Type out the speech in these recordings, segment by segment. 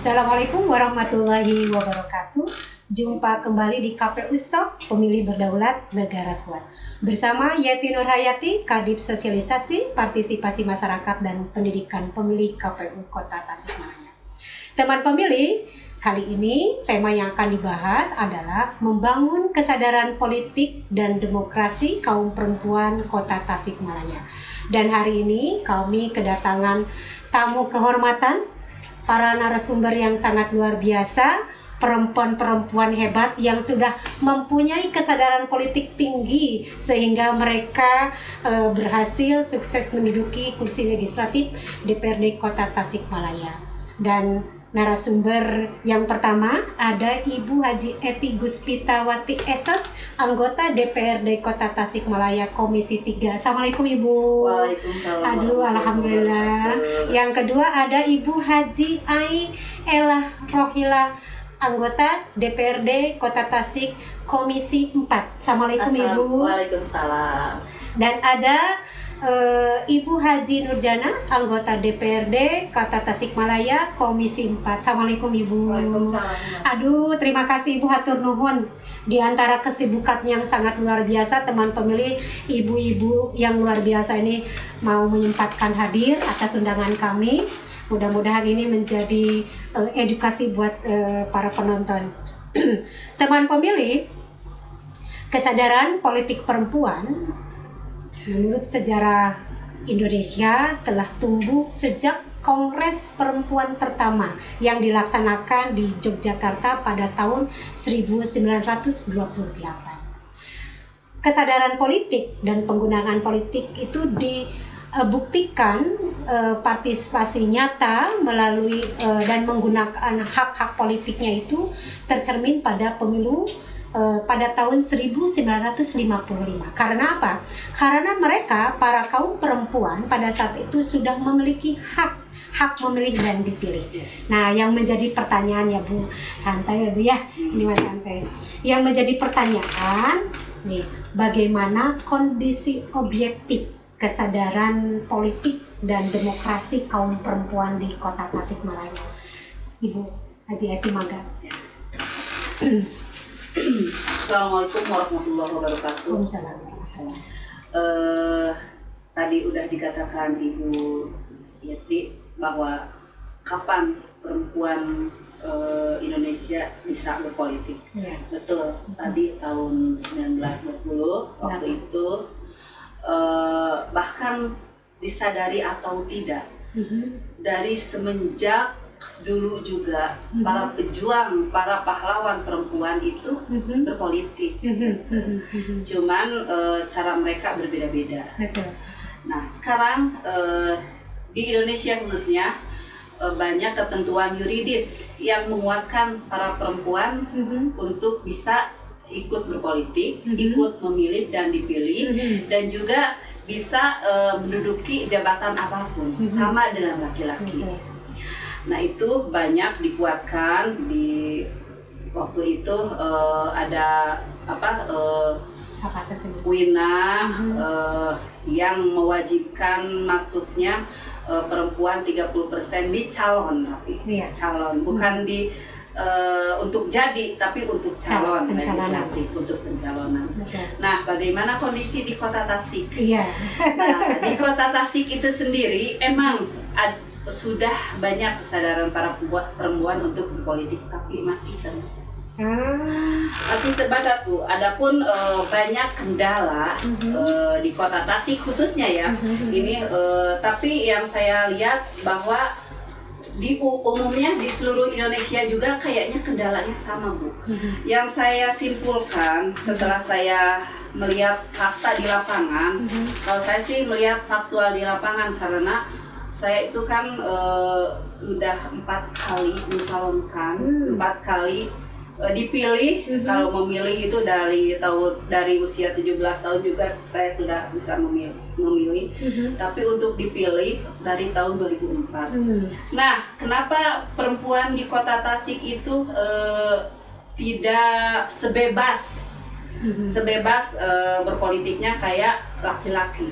Assalamualaikum warahmatullahi wabarakatuh. Jumpa kembali di KPU Stop, Pemilih Berdaulat Negara Kuat. Bersama Yati Nurhayati, Kadip Sosialisasi, Partisipasi Masyarakat dan Pendidikan Pemilih KPU Kota Tasikmalaya. Teman pemilih, kali ini tema yang akan dibahas adalah membangun kesadaran politik dan demokrasi kaum perempuan Kota Tasikmalaya. Dan hari ini kami kedatangan tamu kehormatan, para narasumber yang sangat luar biasa, perempuan-perempuan hebat yang sudah mempunyai kesadaran politik tinggi sehingga mereka berhasil sukses menduduki kursi legislatif DPRD Kota Tasikmalaya. Dan narasumber yang pertama ada Ibu Haji Eti Guspitawati Esos, anggota DPRD Kota Tasikmalaya Komisi 3. Assalamualaikum Ibu. Waalaikumsalam. Aduh, alhamdulillah. Yang kedua ada Ibu Haji Ai Elah Rohila, anggota DPRD Kota Tasik Komisi 4. Assalamualaikum Ibu. Waalaikumsalam. Dan ada Ibu Haji Nurjana, anggota DPRD Kota Tasikmalaya Komisi 4. Assalamualaikum Ibu. Waalaikumsalam. Aduh, terima kasih Ibu, hatur nuhun. Di antara kesibukan yang sangat luar biasa, teman pemilih, ibu-ibu yang luar biasa ini mau menyempatkan hadir atas undangan kami. Mudah-mudahan ini menjadi edukasi buat para penonton. Teman pemilih, kesadaran politik perempuan menurut sejarah Indonesia telah tumbuh sejak Kongres Perempuan pertama yang dilaksanakan di Yogyakarta pada tahun 1928. Kesadaran politik dan penggunaan politik itu dibuktikan partisipasi nyata melalui dan menggunakan hak-hak politiknya itu tercermin pada pemilu pada tahun 1955. Karena apa? Karena mereka, para kaum perempuan pada saat itu sudah memiliki hak memilih dan dipilih. Nah, yang menjadi pertanyaan ya Bu, santai ya Bu ya, ini Mas santai. Yang menjadi pertanyaan nih, bagaimana kondisi objektif kesadaran politik dan demokrasi kaum perempuan di Kota Tasikmalaya? Ibu Haji Eti Mangga. Assalamualaikum warahmatullahi wabarakatuh. Waalaikumsalam. Tadi udah dikatakan Ibu Yati bahwa kapan perempuan Indonesia bisa berpolitik. Ya. Betul. Tadi tahun 1920 waktu itu bahkan disadari atau tidak dari semenjak dulu juga para pejuang, para pahlawan perempuan itu berpolitik. Cuman cara mereka berbeda-beda. Nah, sekarang di Indonesia khususnya banyak ketentuan yuridis yang menguatkan para perempuan untuk bisa ikut berpolitik, ikut memilih dan dipilih, dan juga bisa menduduki jabatan apapun sama dengan laki-laki. Nah, itu banyak dikuatkan di waktu itu ada Wina yang mewajibkan masuknya perempuan 30% di calon, tapi calon bukan di untuk jadi, tapi untuk calon legislatif, untuk pencalonan. Nah, bagaimana kondisi di Kota Tasik? Nah, di Kota Tasik itu sendiri emang sudah banyak kesadaran para perempuan untuk berpolitik, tapi masih terbatas. Masih terbatas Bu. Adapun banyak kendala di Kota Tasik khususnya ya. Ini tapi yang saya lihat bahwa di umumnya di seluruh Indonesia juga kayaknya kendalanya sama Bu. Yang saya simpulkan setelah saya melihat fakta di lapangan, kalau saya sih melihat faktual di lapangan karena saya itu kan sudah 4 kali mencalonkan, 4 kali dipilih. Kalau memilih itu dari usia 17 tahun juga saya sudah bisa memilih. Tapi untuk dipilih dari tahun 2004. Nah, kenapa perempuan di Kota Tasik itu tidak sebebas sebebas berpolitiknya kayak laki-laki.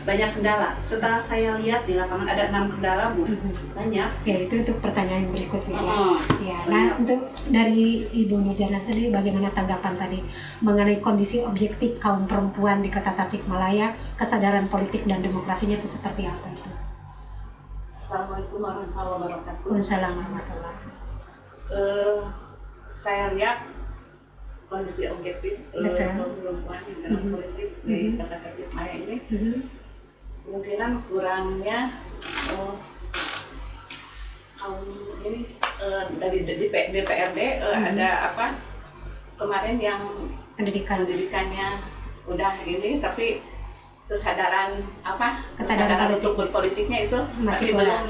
Banyak kendala. Setelah saya lihat di lapangan ada 6 kendala, Bu. Banyak. Ya, itu untuk pertanyaan berikutnya. Ya. Nah, untuk dari Ibu Nurjana sendiri, bagaimana tanggapan tadi mengenai kondisi objektif kaum perempuan di Kota Tasikmalaya, kesadaran politik dan demokrasinya itu seperti apa itu? Assalamualaikum warahmatullahi wabarakatuh. Waalaikumsalam warahmatullahi wabarakatuh. Saya lihat kondisi objektif kaum perempuan di dalam politik di Kota Tasikmalaya ini kemungkinan kurangnya kaum ini dari DPRD ada apa kemarin yang pendidikannya udah ini, tapi kesadaran untuk berpolitiknya itu masih belum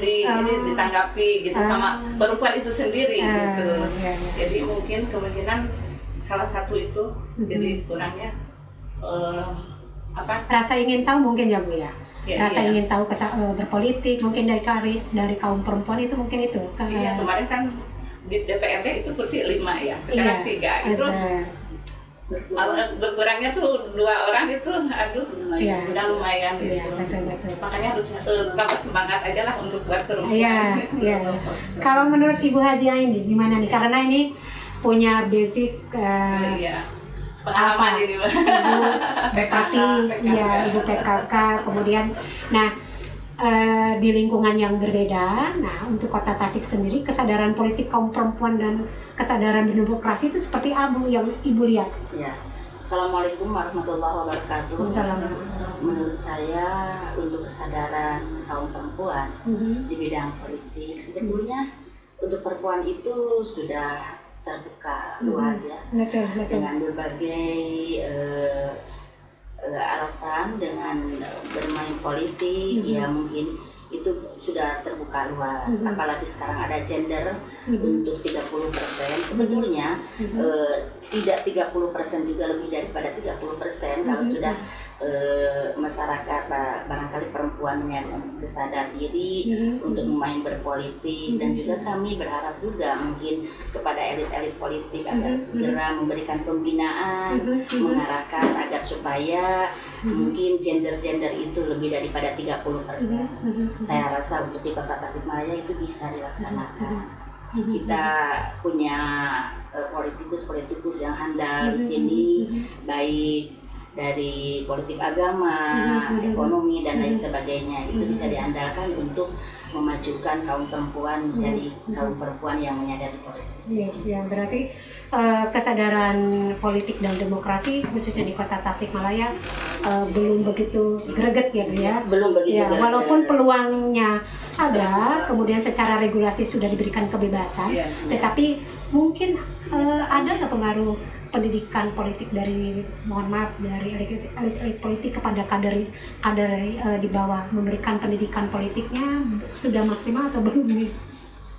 ditanggapi gitu sama perempuan itu sendiri gitu. Jadi mungkin kemungkinan salah satu itu jadi kurangnya rasa ingin tahu mungkin ya Bu ya. Rasa ingin tahu berpolitik mungkin dari kaum perempuan itu mungkin itu. Iya, kemarin kan di DPRD itu kursi 5 ya, sekarang 3 itu. Berkurangnya tuh 2 orang itu, udah lumayan gitu. Betul. Makanya harus tambah semangat aja lah untuk buat perempuan. Iya. Kalau menurut Ibu Hajia ini gimana nih? Karena ini punya basic pengalaman ini, Ibu PKK, Ibu PKK, kemudian, di lingkungan yang berbeda. Nah, untuk Kota Tasik sendiri, kesadaran politik kaum perempuan dan kesadaran demokrasi itu seperti yang Ibu lihat? Ya. Assalamualaikum warahmatullahi wabarakatuh. Menurut saya untuk kesadaran kaum perempuan di bidang politik sebetulnya untuk perempuan itu sudah terbuka luas ya. Betul. Dengan berbagai alasan, dengan bermain politik ya mungkin itu sudah terbuka luas. Apalagi sekarang ada gender untuk 30%. Sebetulnya tidak 30% juga, lebih daripada 30% kalau sudah masyarakat barangkali perempuan yang bersadar diri untuk main berpolitik. Dan juga kami berharap juga mungkin kepada elit-elit politik agar segera memberikan pembinaan, mengarahkan agar supaya mungkin gender itu lebih daripada 30%. Saya rasa untuk di Kota Tasikmalaya itu bisa dilaksanakan. Kita punya politikus yang handal di sini, baik dari politik agama, ekonomi dan lain sebagainya. Itu bisa diandalkan untuk memajukan kaum perempuan menjadi kaum perempuan yang menyadari politik. Iya, berarti kesadaran politik dan demokrasi khususnya di Kota Tasikmalaya belum begitu greget ya Bu ya. Belum begitu greget. Walaupun peluangnya ada, kemudian secara regulasi sudah diberikan kebebasan, tetapi mungkin ada nggak pengaruh pendidikan politik dari elit politik kepada kader di bawah, memberikan pendidikan politiknya sudah maksimal atau belum nih?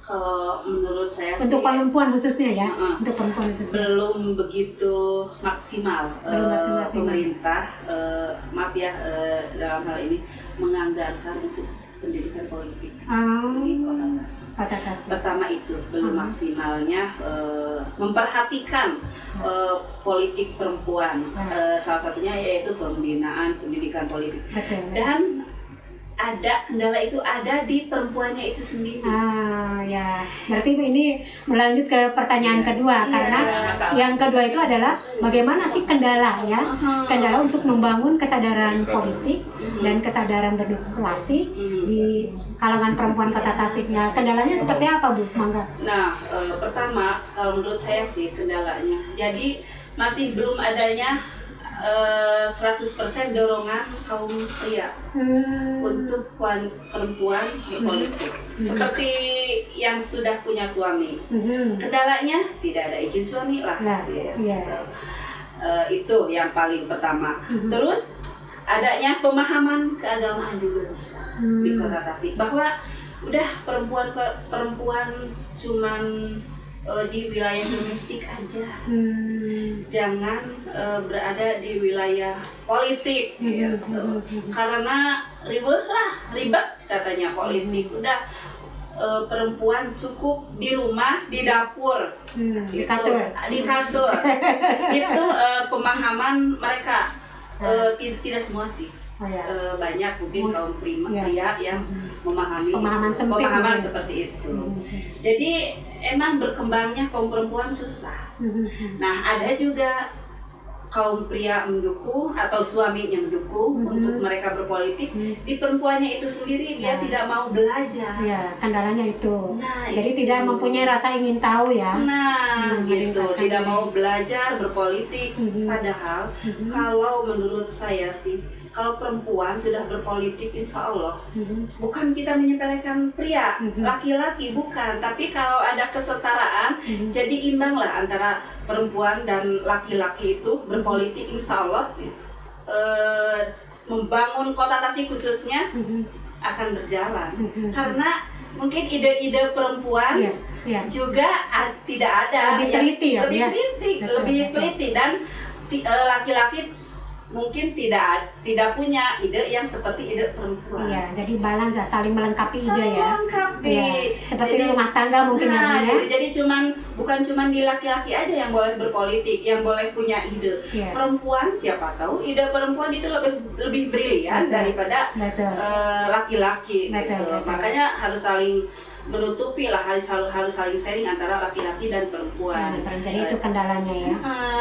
Kalau menurut saya untuk perempuan khususnya ya, untuk perempuan khususnya belum begitu maksimal. Pemerintah dalam hal ini menganggarkan untuk pendidikan politik di Kota Tasik. Pertama itu belum maksimalnya memperhatikan politik perempuan. Salah satunya yaitu pembinaan pendidikan politik. Dan ada kendala itu ada di perempuannya itu sendiri. Ya, berarti ini melanjut ke pertanyaan kedua, karena yang kedua itu adalah bagaimana sih kendala ya, kendala untuk membangun kesadaran politik dan kesadaran berdemokrasi di kalangan perempuan Kota Tasik. Nah, kendalanya seperti apa Bu? Mangga. Nah, pertama kalau menurut saya sih kendalanya, jadi masih belum adanya 100% dorongan kaum pria untuk perempuan di politik. Seperti yang sudah punya suami, kendalanya tidak ada izin suami lah. Itu yang paling pertama. Terus adanya pemahaman keagamaan juga bisa di Kota Tasik, bahwa udah perempuan cuman di wilayah domestik aja, jangan berada di wilayah politik, karena ribet katanya politik. Udah perempuan cukup di rumah, di dapur, di kasur. Itu pemahaman mereka. Tidak semua sih. Banyak mungkin kaum pria yang memahami pemahaman seperti itu. Jadi emang berkembangnya kaum perempuan susah. Nah, ada juga kaum pria mendukung atau suaminya mendukung untuk mereka berpolitik, di perempuannya itu sendiri dia tidak mau belajar. Ya, kendalanya itu. Nah, jadi itu. tidak mempunyai rasa ingin tahu ya. Nah, gitu, tidak mau belajar berpolitik. Padahal kalau menurut saya sih, kalau perempuan sudah berpolitik, insya Allah bukan kita menyepelekan pria, laki-laki bukan, tapi kalau ada kesetaraan, jadi imbang lah antara perempuan dan laki-laki itu berpolitik, insya Allah membangun kota Tasik khususnya akan berjalan. Karena mungkin ide-ide perempuan juga tidak ada, lebih teliti lebih teliti dan laki-laki mungkin tidak punya ide yang seperti ide perempuan. Iya, jadi balance, saling melengkapi ide ya. Melengkapi. Ya, seperti jadi, rumah tangga mungkin jadi bukan cuman di laki-laki aja yang boleh berpolitik, yang boleh punya ide. Perempuan siapa tahu ide perempuan itu lebih brilian daripada laki-laki. Gitu. Makanya harus saling menutupi lah, harus saling sharing antara laki-laki dan perempuan. Jadi itu kendalanya ya.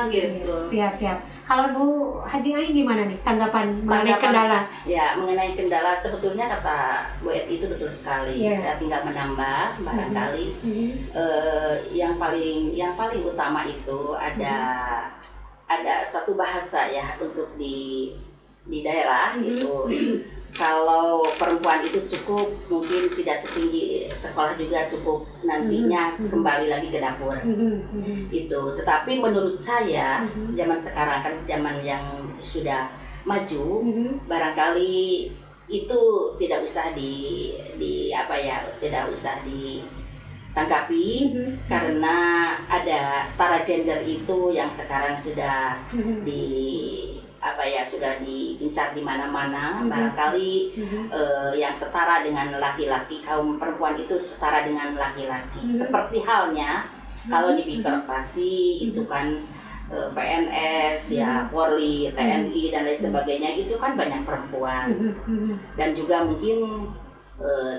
Gitu. Siap. Kalau Bu Haji Ai gimana nih tanggapan mengenai kendala? Ya, mengenai kendala sebetulnya kata Bu Eti itu betul sekali. Saya tinggal menambah barangkali yang paling utama itu ada satu bahasa ya untuk di daerah itu. Kalau perempuan itu cukup, mungkin tidak setinggi sekolah juga cukup, nantinya kembali lagi ke dapur. Itu. Tetapi menurut saya, zaman sekarang kan zaman yang sudah maju, barangkali itu tidak usah tidak usah ditanggapi, karena ada setara gender itu yang sekarang sudah sudah diincar di mana-mana. Barangkali yang setara dengan laki-laki, kaum perempuan itu setara dengan laki-laki. Seperti halnya kalau di birokrasi itu kan PNS ya, Polri, TNI dan lain sebagainya, itu kan banyak perempuan. Dan juga mungkin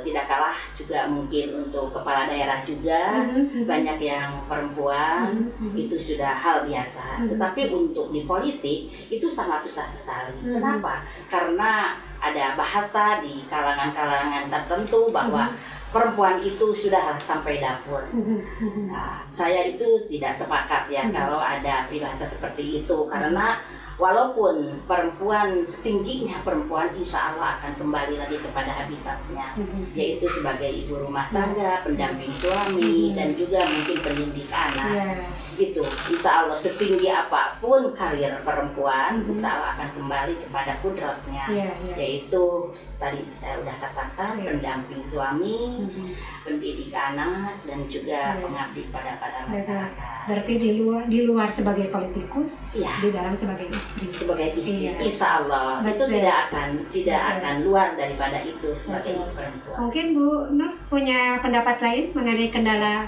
tidak kalah juga mungkin untuk kepala daerah juga banyak yang perempuan, itu sudah hal biasa. Tetapi untuk di politik itu sangat susah sekali. Kenapa? Karena ada bahasa di kalangan-kalangan tertentu bahwa perempuan itu sudah sampai dapur. Nah, saya itu tidak sepakat ya kalau ada peribahasa seperti itu, karena walaupun perempuan setingginya perempuan, insya Allah akan kembali lagi kepada habitatnya, yaitu sebagai ibu rumah tangga, pendamping suami, dan juga mungkin pendidik anak. Itu insya Allah setinggi apapun karir perempuan, insya Allah akan kembali kepada kudratnya, yaitu tadi saya sudah katakan pendamping suami, pendidik anak, dan juga pengabdi pada masyarakat. Berarti di luar sebagai politikus, di dalam sebagai istri. Sebagai istri, insya Allah itu tidak akan luar daripada itu sebagai perempuan. Mungkin Bu Nur punya pendapat lain mengenai kendala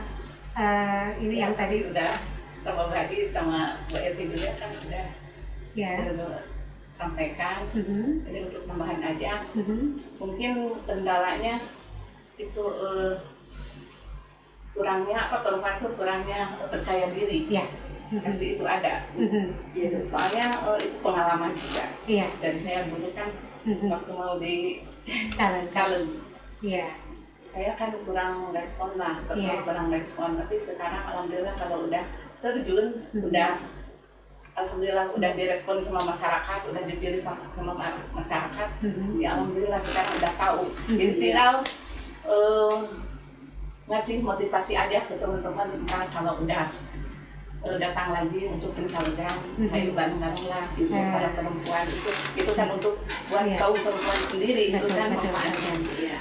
ini yang tadi udah sama Bu Hadi sama Bu Eti juga kan udah sampaikan. Jadi untuk tambahan aja, mungkin kendalanya itu perempuan itu kurangnya percaya diri. Pasti itu ada. Soalnya itu pengalaman juga. Dari saya dulu kan waktu mau di calon. Saya kan kurang respon lah, kurang respon. Tapi sekarang alhamdulillah kalau udah terjun, alhamdulillah udah direspon sama masyarakat, udah dipilih sama masyarakat. Ya alhamdulillah sekarang udah tahu. Jadi tinggal ngasih motivasi aja ke teman-teman, kalau udah datang lagi untuk pencalonan, ayo bareng-bareng lah gitu, para perempuan itu kan untuk buat kaum perempuan sendiri, itu kan manfaatnya.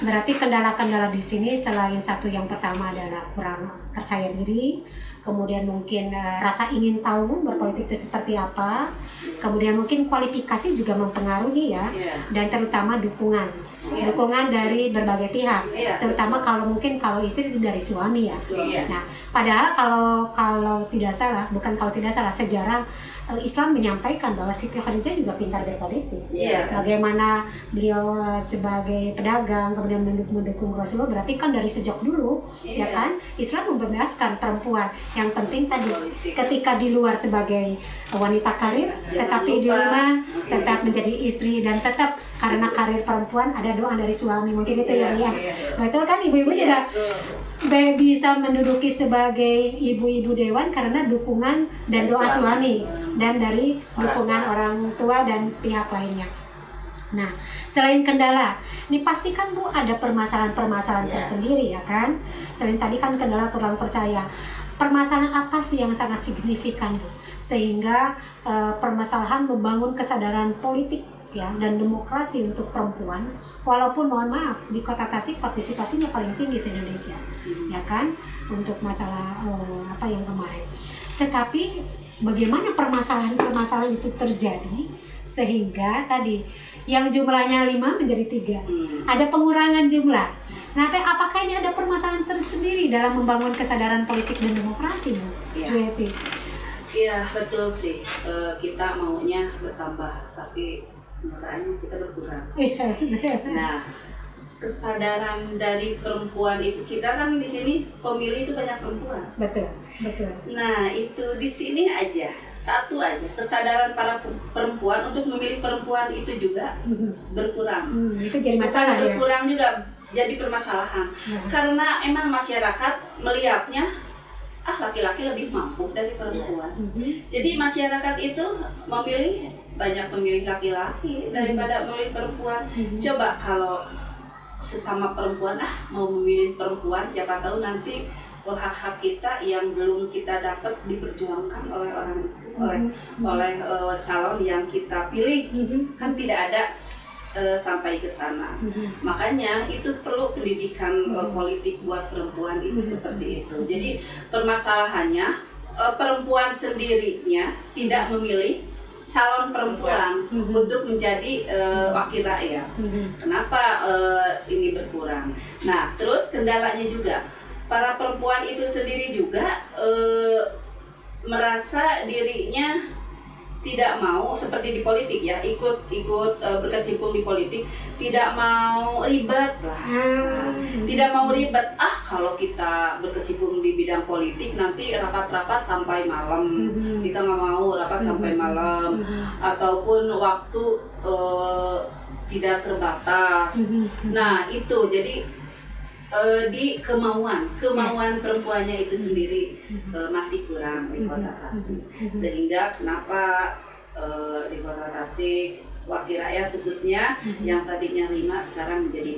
Berarti kendala-kendala di sini selain satu, yang pertama adalah kurang percaya diri, kemudian mungkin rasa ingin tahu berpolitik itu seperti apa, kemudian mungkin kualifikasi juga mempengaruhi ya, dan terutama dukungan. dukungan dari berbagai pihak, terutama kalau mungkin kalau istri dari suami ya. Nah, padahal kalau tidak salah, bukan kalau tidak salah, sejarah Islam menyampaikan bahwa Siti Khadijah juga pintar berpolitik. Bagaimana beliau sebagai pedagang kemudian mendukung Rasulullah, berarti kan dari sejak dulu ya kan Islam membebaskan perempuan. Yang penting tadi ketika di luar sebagai wanita karir, tetapi di rumah tetap menjadi istri dan tetap karena karir perempuan ada doa dari suami, mungkin itu ya. Betul kan, ibu-ibu juga bisa menduduki sebagai ibu-ibu dewan karena dukungan dan doa suami dan dari dukungan orang tua dan pihak lainnya. Nah, selain kendala, ini pasti kan Bu ada permasalahan-permasalahan tersendiri ya kan? Selain tadi kan kendala kurang percaya, permasalahan apa sih yang sangat signifikan Bu? Sehingga permasalahan membangun kesadaran politik ya dan demokrasi untuk perempuan, walaupun mohon maaf di Kota Tasik partisipasinya paling tinggi se-Indonesia ya kan untuk masalah apa yang kemarin, tetapi bagaimana permasalahan itu terjadi sehingga tadi yang jumlahnya 5 menjadi 3, ada pengurangan jumlah. Nah, apakah ini ada permasalahan tersendiri dalam membangun kesadaran politik dan demokrasi Bu? Iya, betul sih, kita maunya bertambah tapi kenyataannya kita berkurang. Nah, kesadaran dari perempuan itu, kita kan di sini pemilih itu banyak perempuan. Betul. Nah, itu di sini aja satu aja kesadaran para perempuan untuk memilih perempuan itu juga berkurang. Itu jadi masalah. Berkurang juga jadi permasalahan. Karena emang masyarakat melihatnya laki-laki lebih mampu dari perempuan. Jadi masyarakat itu banyak memilih laki-laki daripada memilih perempuan. Coba kalau sesama perempuan mau memilih perempuan, siapa tahu nanti hak-hak kita yang belum kita dapat diperjuangkan oleh orang itu, oleh calon yang kita pilih. Kan tidak ada sampai ke sana. Makanya itu perlu pendidikan politik buat perempuan itu seperti itu. Jadi permasalahannya perempuan sendirinya tidak memilih calon perempuan untuk menjadi wakil rakyat. Kenapa ini berkurang? Nah, terus kendalanya juga para perempuan itu sendiri juga merasa dirinya tidak mau seperti di politik ya, ikut berkecimpung di politik, tidak mau ribet lah. Tidak mau ribet. Kalau kita berkecimpung di bidang politik nanti rapat-rapat sampai malam. Kita nggak mau rapat sampai malam, ataupun waktu tidak terbatas. Nah, itu jadi di kemauan perempuannya itu sendiri masih kurang di Kota Tasik, sehingga kenapa di Kota Tasik wakil rakyat khususnya yang tadinya 5 sekarang menjadi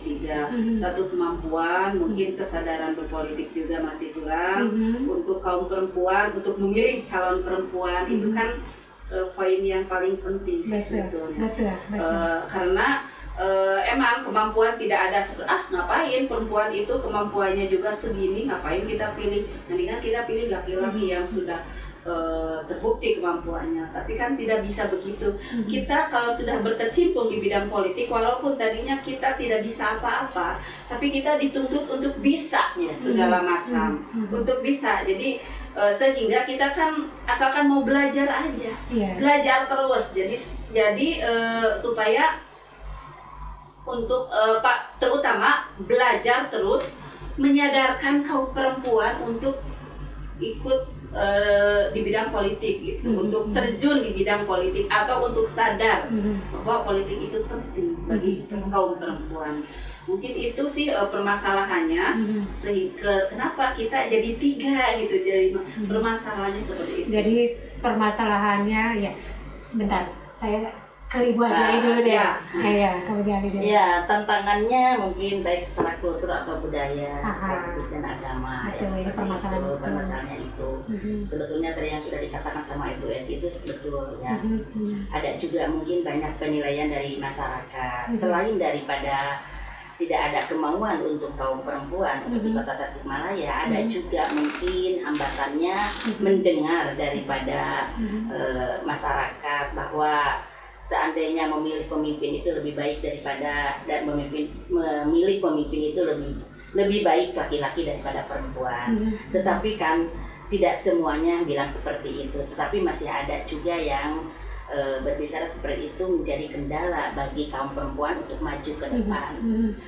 3. Satu, kemampuan, mungkin kesadaran berpolitik juga masih kurang. Untuk kaum perempuan untuk memilih calon perempuan itu kan poin yang paling penting sebetulnya. Karena emang kemampuan tidak ada, ngapain perempuan itu kemampuannya juga segini, ngapain kita pilih, mendingan kita pilih laki-laki yang sudah terbukti kemampuannya. Tapi kan tidak bisa begitu. Kita kalau sudah berkecimpung di bidang politik, walaupun tadinya kita tidak bisa apa-apa, tapi kita dituntut untuk bisa segala macam, untuk bisa. Jadi sehingga kita kan asalkan mau belajar aja, belajar terus. Jadi supaya untuk terutama belajar terus, menyadarkan kaum perempuan untuk ikut di bidang politik gitu, untuk terjun di bidang politik atau untuk sadar bahwa politik itu penting bagi kaum perempuan. Mungkin itu sih permasalahannya, sehingga kenapa kita jadi 3 gitu, jadi permasalahannya seperti itu. Jadi permasalahannya ya, sebentar saya ke Ibu Azali dulu deh. Kamu Azali dulu. Ya, tantangannya mungkin baik secara kultur atau budaya, politik dan agama. Ini permasalahannya itu. Sebetulnya tadi yang sudah dikatakan sama Ibu Eti itu sebetulnya. Ada juga mungkin banyak penilaian dari masyarakat. Selain daripada tidak ada kemauan untuk kaum perempuan untuk di Kota Tasikmalaya, ada juga mungkin hambatannya mendengar daripada masyarakat bahwa seandainya memilih pemimpin itu lebih baik daripada dan memilih pemimpin itu lebih baik laki-laki daripada perempuan. Tetapi kan tidak semuanya bilang seperti itu. Tetapi masih ada juga yang berbicara seperti itu menjadi kendala bagi kaum perempuan untuk maju ke depan.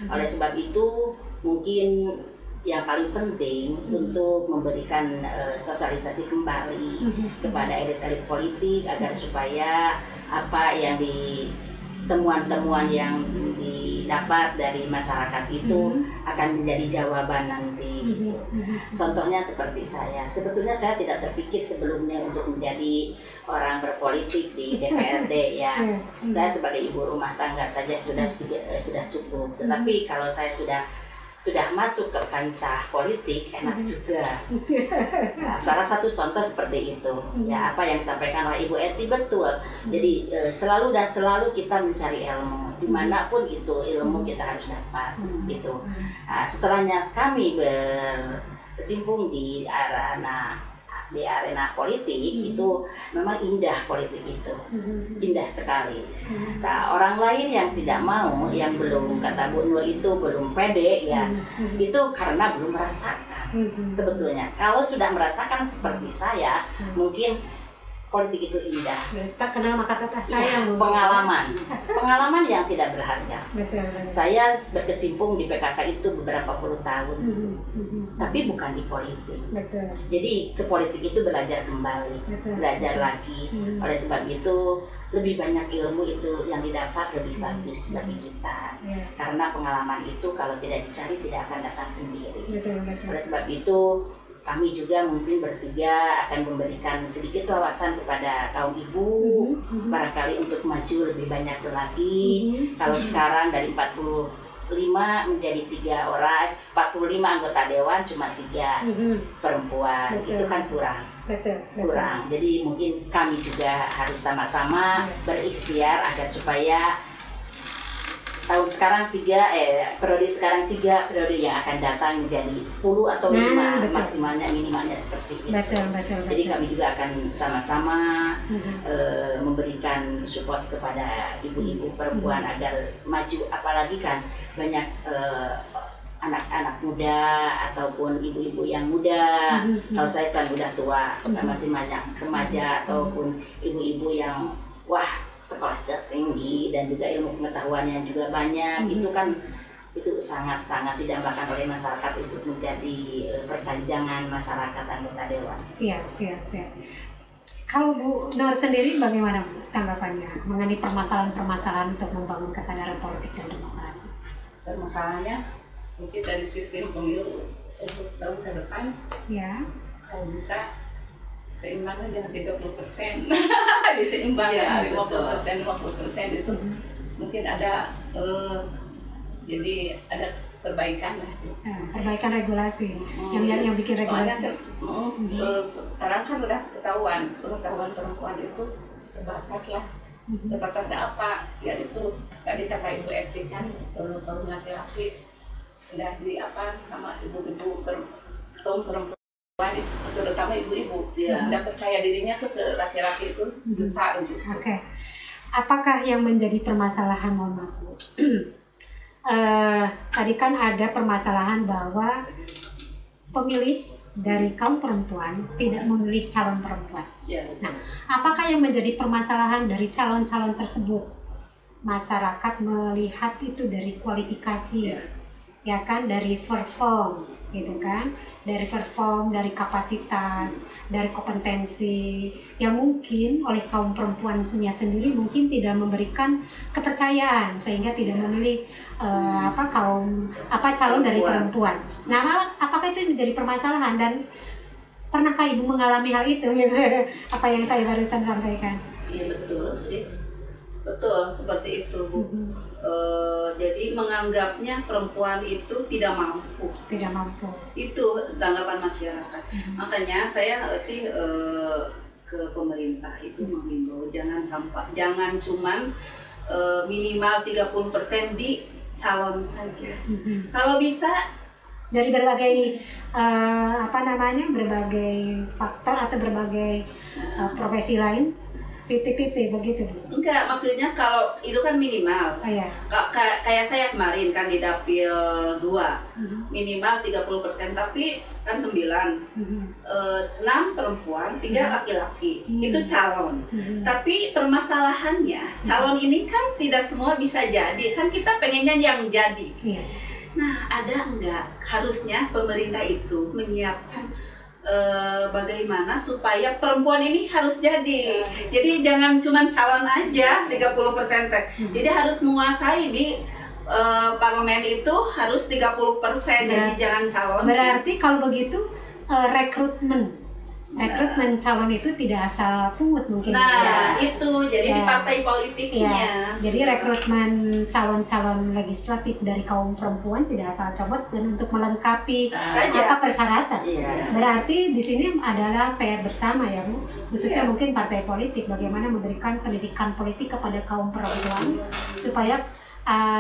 Oleh sebab itu mungkin yang paling penting untuk memberikan sosialisasi kembali kepada elit-elit politik agar supaya apa yang temuan-temuan yang didapat dari masyarakat itu akan menjadi jawaban nanti. Contohnya seperti saya, sebetulnya saya tidak terpikir sebelumnya untuk menjadi orang berpolitik di DPRD ya. Saya sebagai ibu rumah tangga saja sudah cukup. Tetapi kalau saya sudah masuk ke kancah politik enak juga. Nah, salah satu contoh seperti itu ya, apa yang disampaikan oleh Ibu Eti betul. Jadi selalu kita mencari ilmu dimanapun itu ilmu kita harus dapat gitu. Nah, setelahnya kami berkecimpung di arena politik itu memang indah politik itu, indah sekali. Nah, orang lain yang tidak mau, yang belum, kata Bu Nur itu belum pede ya, itu karena belum merasakan. Sebetulnya kalau sudah merasakan seperti saya, mungkin politik itu indah. Tak kenal maka tak sayang. Pengalaman yang tidak berharga. Betul. Saya berkecimpung di PKK itu beberapa puluh tahun, tapi bukan di politik. Betul. Jadi ke politik itu belajar kembali, belajar lagi. Oleh sebab itu lebih banyak ilmu itu yang didapat lebih bagus bagi kita. Karena pengalaman itu kalau tidak dicari tidak akan datang sendiri. Betul. Oleh sebab itu kami juga mungkin bertiga akan memberikan sedikit wawasan kepada kaum ibu, barangkali untuk maju lebih banyak lagi. Kalau sekarang dari 45 menjadi 3 orang, 45 anggota dewan cuma 3 perempuan. Itu kan kurang. Kurang. Jadi mungkin kami juga harus sama-sama berikhtiar agar supaya tahun sekarang periode sekarang 3 periode yang akan datang menjadi 10 atau 5 maksimalnya, minimalnya seperti itu. Betul. Jadi kami juga akan sama-sama memberikan support kepada ibu-ibu perempuan agar maju, apalagi kan banyak anak-anak muda ataupun ibu-ibu yang muda. Kalau saya sudah tua, masih banyak remaja ataupun ibu-ibu yang sekolah tinggi dan juga ilmu pengetahuannya juga banyak. Itu sangat-sangat didambakan oleh masyarakat untuk menjadi perpanjangan masyarakat anggota dewan. Siap. Kalau Bu Nur sendiri bagaimana tanggapannya mengenai permasalahan-permasalahan untuk membangun kesadaran politik dan demokrasi? Permasalahannya mungkin dari sistem pemilu untuk tahun ke depan, kalau bisa seimbangnya dengan 30%, diseimbangkan 50% itu mungkin ada jadi ada perbaikan lah. Perbaikan regulasi yang bikin regulasi. Soalnya sekarang kan udah ketahuan pengetahuan perempuan itu terbatas lah. Terbatasnya apa? Yaitu tadi kata Ibu Eti kan kaum laki-laki sudah sama ibu-ibu kaum perempuan, terutama ibu-ibu, udah percaya dirinya tuh ke laki-laki itu besar gitu. Oke. Apakah yang menjadi permasalahan, mohon maaf Bu? Tadi kan ada permasalahan bahwa pemilih dari kaum perempuan tidak memilih calon perempuan. Nah, apakah yang menjadi permasalahan dari calon-calon tersebut? Masyarakat melihat itu dari kualifikasi, ya kan, dari perform, gitu kan, dari perform, dari kapasitas, dari kompetensi yang mungkin oleh kaum perempuannya sendiri mungkin tidak memberikan kepercayaan sehingga tidak memilih calon dari perempuan. Nah, apakah itu menjadi permasalahan dan pernahkah Ibu mengalami hal itu? Apa yang saya barusan sampaikan? Iya betul sih, betul seperti itu Bu. Jadi menganggapnya perempuan itu tidak mampu. Itu tanggapan masyarakat. Makanya saya sih ke pemerintah itu menghimbau jangan cuman minimal 30% di calon saja. Kalau bisa dari berbagai berbagai faktor atau berbagai profesi lain PT begitu Bu? Enggak, maksudnya kalau itu kan minimal. Kayak saya kemarin kan di dapil 2 minimal 30%, tapi kan 9 6 perempuan 3 laki-laki itu calon. Tapi permasalahannya calon ini kan tidak semua bisa jadi, kan kita pengennya yang jadi. Nah, ada enggak harusnya pemerintah itu menyiapkan bagaimana supaya perempuan ini harus jadi. Jadi jangan cuma calon aja 30%. Jadi harus menguasai di parlemen itu harus 30%. Jadi jangan calon. Berarti kalau begitu rekrutmen calon itu tidak asal pungut mungkin. Nah, itu jadi di partai politiknya. Jadi rekrutmen calon-calon legislatif dari kaum perempuan tidak asal comot dan untuk melengkapi apa persyaratan. Berarti di sini adalah PR bersama ya Bu, khususnya mungkin partai politik, bagaimana memberikan pendidikan politik kepada kaum perempuan supaya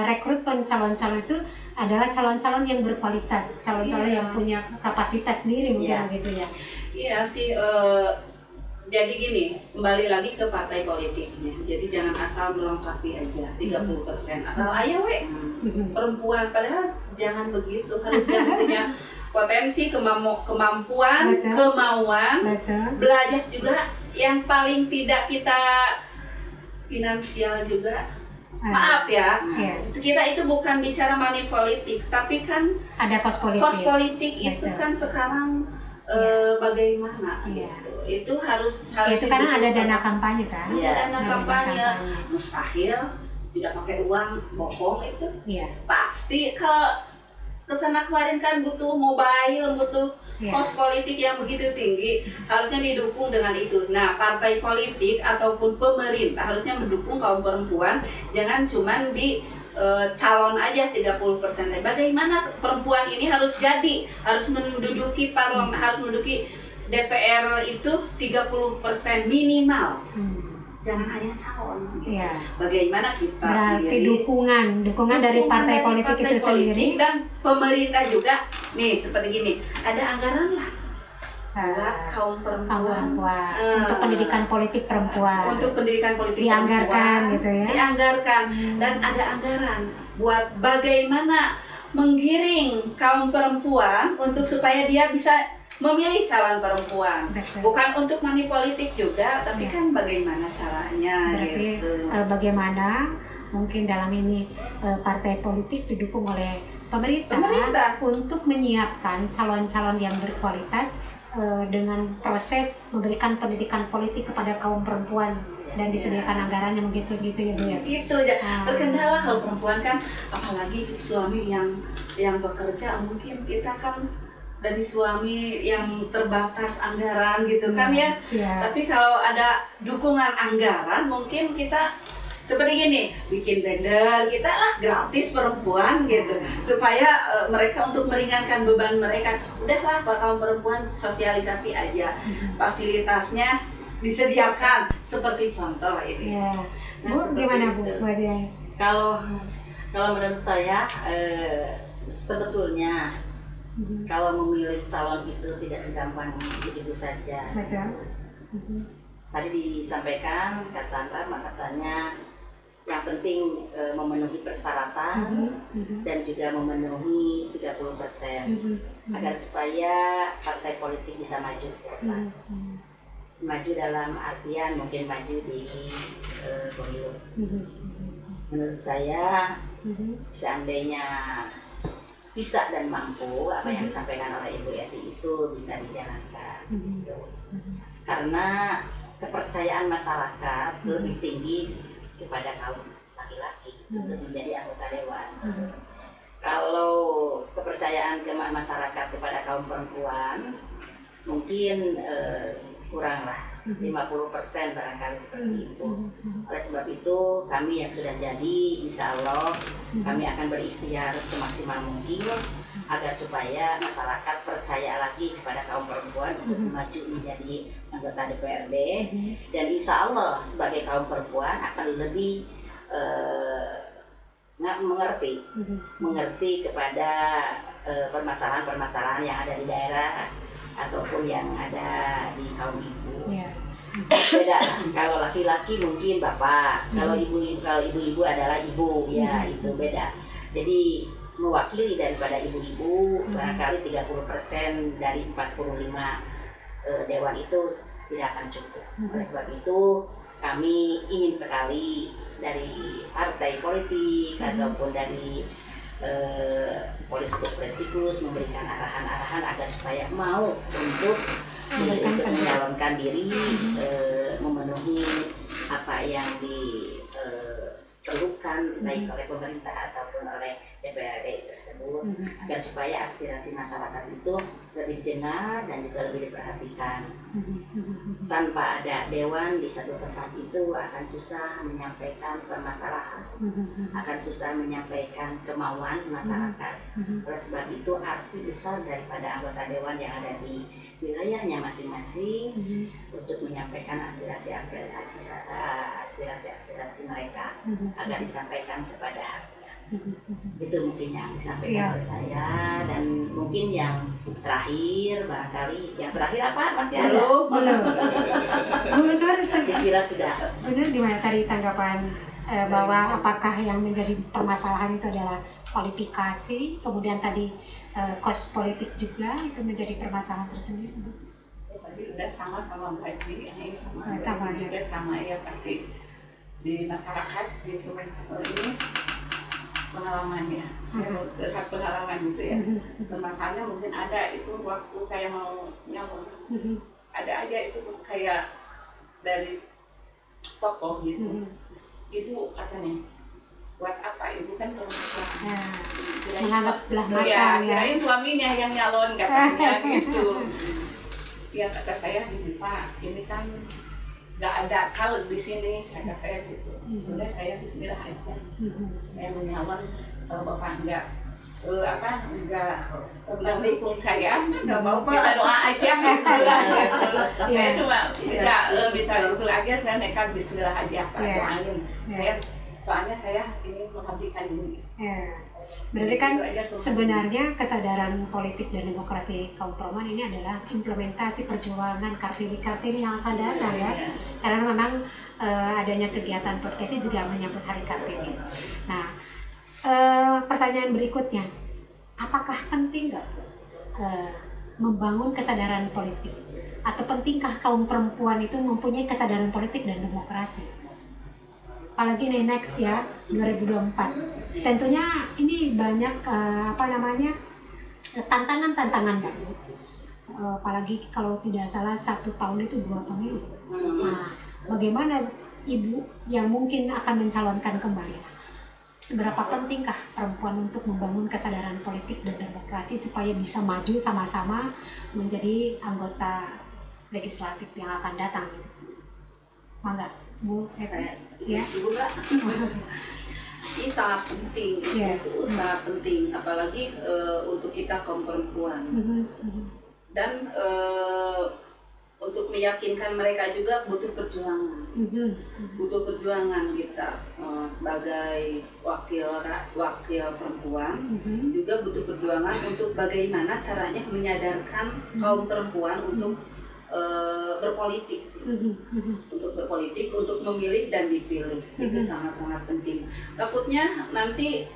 rekrutmen calon-calon itu adalah calon-calon yang berkualitas, calon-calon yang punya kapasitas sendiri mungkin begitu ya. Iya sih, jadi gini, kembali lagi ke partai politiknya. Jadi jangan asal melengkapi aja 30%, asal ayo perempuan, padahal jangan begitu. Harusnya punya potensi, kemampuan, kemauan, belajar juga. Yang paling tidak kita finansial juga. Maaf ya, kita itu bukan bicara money politik, tapi kan ada kos politik. Kos politik itu kan sekarang bagaimana gitu. Itu harus itu karena ada dana kampanye kan? Dana kampanye. Mustahil tidak pakai uang bohong itu. Pasti kalau kesana kemarin kan butuh mobile, butuh kos politik yang begitu tinggi, harusnya didukung dengan itu. Nah, partai politik ataupun pemerintah harusnya mendukung kaum perempuan, jangan cuman di calon aja 30%. Bagaimana perempuan ini harus jadi, harus menduduki parlemen, harus menduduki DPR itu 30% minimal. Jangan hanya calon. Bagaimana kita berarti sendiri dukungan dari partai politik itu sendiri dan pemerintah juga. Nih seperti gini, ada anggaran lah buat kaum perempuan. Untuk pendidikan politik perempuan. Untuk pendidikan politik dianggarkan perempuan, gitu ya. Dianggarkan dan ada anggaran buat bagaimana menggiring kaum perempuan untuk supaya dia bisa memilih calon perempuan. Bukan untuk money politik juga, tapi kan bagaimana caranya. Berarti gitu. Bagaimana mungkin dalam ini partai politik didukung oleh pemerintah untuk menyiapkan calon-calon yang berkualitas dengan proses memberikan pendidikan politik kepada kaum perempuan dan disediakan anggarannya begitu ya Bu ya. Itu terkendala kalau perempuan kan, apalagi suami yang bekerja, mungkin kita kan dari suami yang terbatas anggaran gitu kan ya. Tapi kalau ada dukungan anggaran, mungkin kita seperti gini, bikin banner kita lah gratis perempuan gitu, supaya mereka untuk meringankan beban mereka. Udahlah kaum perempuan sosialisasi aja, fasilitasnya disediakan seperti contoh ini. Bu, gimana Bu? Kalau menurut saya sebetulnya kalau memilih calon itu tidak segampang begitu saja. Tadi disampaikan kata Mbak, katanya yang penting memenuhi persyaratan dan juga memenuhi 30% agar supaya partai politik bisa maju ke depan. Maju dalam artian mungkin maju di pemilu. Menurut saya seandainya bisa dan mampu apa yang disampaikan oleh Ibu Yati itu bisa dijalankan. Karena kepercayaan masyarakat lebih tinggi kepada kaum laki-laki untuk menjadi anggota dewan. Kalau kepercayaan masyarakat kepada kaum perempuan mungkin kuranglah 50% barangkali seperti itu. Oleh sebab itu kami yang sudah jadi, insya Allah kami akan berikhtiar semaksimal mungkin agar supaya masyarakat percaya lagi kepada kaum perempuan untuk maju menjadi anggota DPRD, dan insya Allah sebagai kaum perempuan akan lebih mengerti kepada permasalahan-permasalahan yang ada di daerah ataupun yang ada di kaum ibu. Beda. Kalau laki-laki mungkin bapak, kalau ibu-ibu adalah ibu, ya itu beda. Jadi mewakili daripada ibu-ibu barangkali 30% dari 45 dewan itu tidak akan cukup. Oleh sebab itu kami ingin sekali dari partai politik ataupun dari politikus memberikan arahan-arahan agar supaya mau untuk mencalonkan diri, memenuhi apa yang diperlukan baik oleh pemerintah ataupun oleh DPRD tersebut, agar supaya aspirasi masyarakat itu lebih didengar dan juga lebih diperhatikan. Tanpa ada dewan di satu tempat itu akan susah menyampaikan permasalahan, akan susah menyampaikan kemauan masyarakat. Oleh sebab itu arti besar daripada anggota dewan yang ada di wilayahnya masing-masing untuk menyampaikan aspirasi mereka agar disampaikan kepada haknya. Itu mungkin yang disampaikan oleh saya, dan mungkin yang terakhir barangkali yang terakhir apa masih ada? Belum. Dikira sudah. Benar, gimana tadi tanggapan bahwa apakah yang menjadi permasalahan itu adalah kualifikasi, kemudian tadi kos politik juga itu menjadi permasalahan tersendiri. Tadi udah sama-sama berarti ini sama juga sama ya, pasti di masyarakat gitu ini pengalaman ya, saya mau curhat pengalaman gitu ya. Permasalahannya mungkin ada itu waktu saya mau nyalon, ada aja itu kayak dari tokoh gitu, ibu katanya buat apa, ibu kan perempuan, menganggap sebelah mata ya, kirain suaminya yang nyalon katanya gitu. Ya kata saya gini, Pak, ini kan nggak ada caleg di sini, kata saya gitu. Udah saya bismillah aja, saya menyalon. Kalau bapak nggak mendukung saya, nggak apa-apa, kita doa aja. Saya cuma minta itu aja, saya nekat bismillah aja, Pak, doain. Soalnya saya ingin mengabdikan diri. Berarti kan sebenarnya kesadaran politik dan demokrasi kaum perempuan ini adalah implementasi perjuangan Kartini yang akan datang ya. Karena memang adanya kegiatan podcast juga menyambut Hari Kartini. Nah, pertanyaan berikutnya, apakah penting nggak membangun kesadaran politik? Atau pentingkah kaum perempuan itu mempunyai kesadaran politik dan demokrasi? Apalagi next ya 2024, tentunya ini banyak tantangan baru, apalagi kalau tidak salah 1 tahun itu 2 pemilu. Nah, bagaimana ibu yang mungkin akan mencalonkan kembali, seberapa pentingkah perempuan untuk membangun kesadaran politik dan demokrasi supaya bisa maju sama-sama menjadi anggota legislatif yang akan datang gitu? Mangga Bu, ya, Ibu Kak. Ini sangat penting, itu sangat penting, apalagi untuk kita kaum perempuan. Dan untuk meyakinkan mereka juga butuh perjuangan, butuh perjuangan kita sebagai wakil perempuan, juga butuh perjuangan untuk bagaimana caranya menyadarkan kaum perempuan untuk berpolitik, untuk memilih dan dipilih. Itu sangat-sangat penting. Takutnya nanti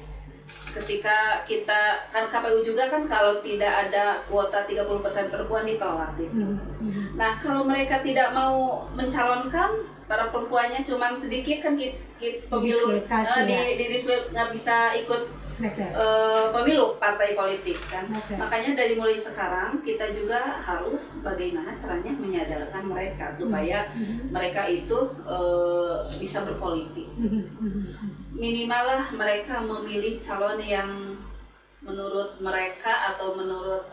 ketika kita kan KPU juga kan kalau tidak ada kuota 30% perempuan ditolak gitu. Nah, kalau mereka tidak mau mencalonkan, para perempuannya cuma sedikit kan pemilu nggak bisa ikut pemilu partai politik kan. Makanya dari mulai sekarang kita juga harus bagaimana caranya menyadarkan mereka supaya mereka itu bisa berpolitik. Minimal lah mereka memilih calon yang menurut mereka atau menurut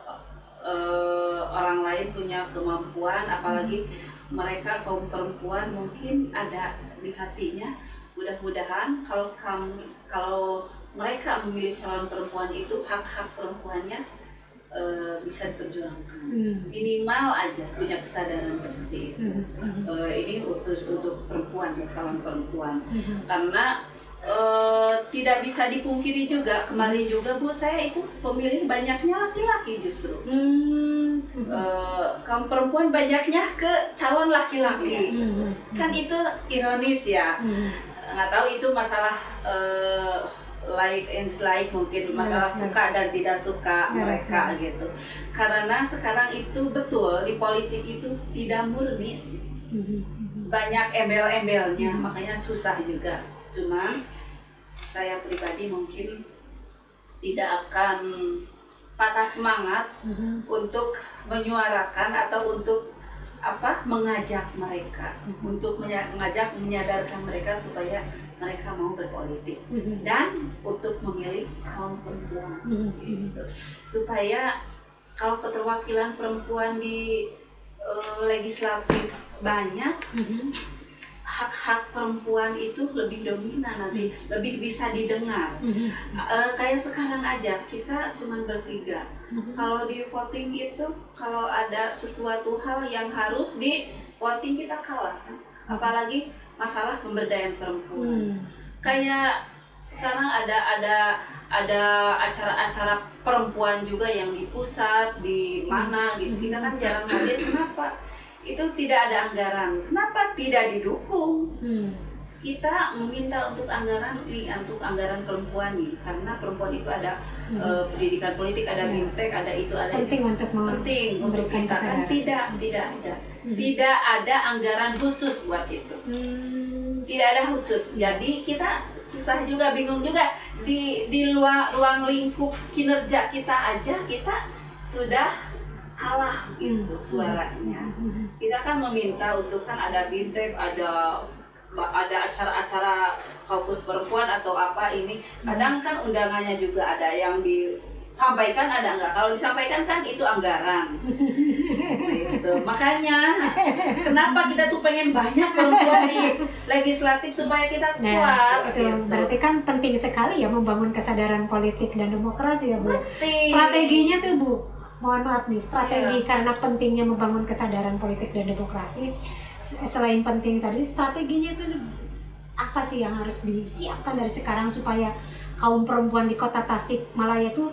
orang lain punya kemampuan, apalagi mereka kaum perempuan mungkin ada di hatinya. Mudah-mudahan kalau mereka memilih calon perempuan itu, hak-hak perempuannya bisa diperjuangkan. Minimal aja punya kesadaran seperti itu. Ini untuk perempuan, calon perempuan. Karena tidak bisa dipungkiri juga, kemarin juga Bu, saya itu pemilih banyaknya laki-laki justru. Kaum perempuan banyaknya ke calon laki-laki. Kan itu ironis ya. Nggak tahu itu masalah like and dislike, mungkin masalah suka dan tidak suka mereka gitu. Karena sekarang itu betul di politik itu tidak murni sih. Banyak embel-embelnya, makanya susah juga. Cuma saya pribadi mungkin tidak akan patah semangat untuk menyuarakan atau untuk mengajak mereka, untuk mengajak menyadarkan mereka supaya mereka mau berpolitik dan untuk memilih calon perempuan gitu. Supaya kalau keterwakilan perempuan di legislatif banyak, hak-hak perempuan itu lebih dominan nanti, lebih bisa didengar. Kayak sekarang aja kita cuma bertiga. Kalau di voting itu, kalau ada sesuatu hal yang harus di voting kita kalah kan. Apalagi masalah pemberdayaan perempuan. Kayak sekarang ada acara-acara perempuan juga yang di pusat, di mana gitu. Kita kan jarang hadir. Kenapa? Itu tidak ada anggaran. Kenapa tidak didukung? Kita meminta untuk anggaran perempuan nih, karena perempuan itu ada pendidikan politik, ada bintek, ada itu, ada penting itu. Penting untuk kita kan tidak ada anggaran khusus buat itu. Tidak ada khusus. Jadi kita susah juga, bingung juga di ruang lingkup kinerja kita aja kita sudah kalah gitu suaranya. Kita kan meminta untuk kan ada bintek, ada acara-acara kampus perempuan atau apa ini. Kadang kan undangannya juga ada yang disampaikan, ada enggak. Kalau disampaikan kan itu anggaran. Gitu. Makanya kenapa kita tuh pengen banyak perempuan di legislatif supaya kita kuat. Gitu. Berarti kan penting sekali ya membangun kesadaran politik dan demokrasi ya Bu. Strateginya tuh Bu, mohon maaf nih, strategi karena pentingnya membangun kesadaran politik dan demokrasi. Selain penting tadi, strateginya itu apa sih yang harus disiapkan dari sekarang supaya kaum perempuan di Kota Tasikmalaya itu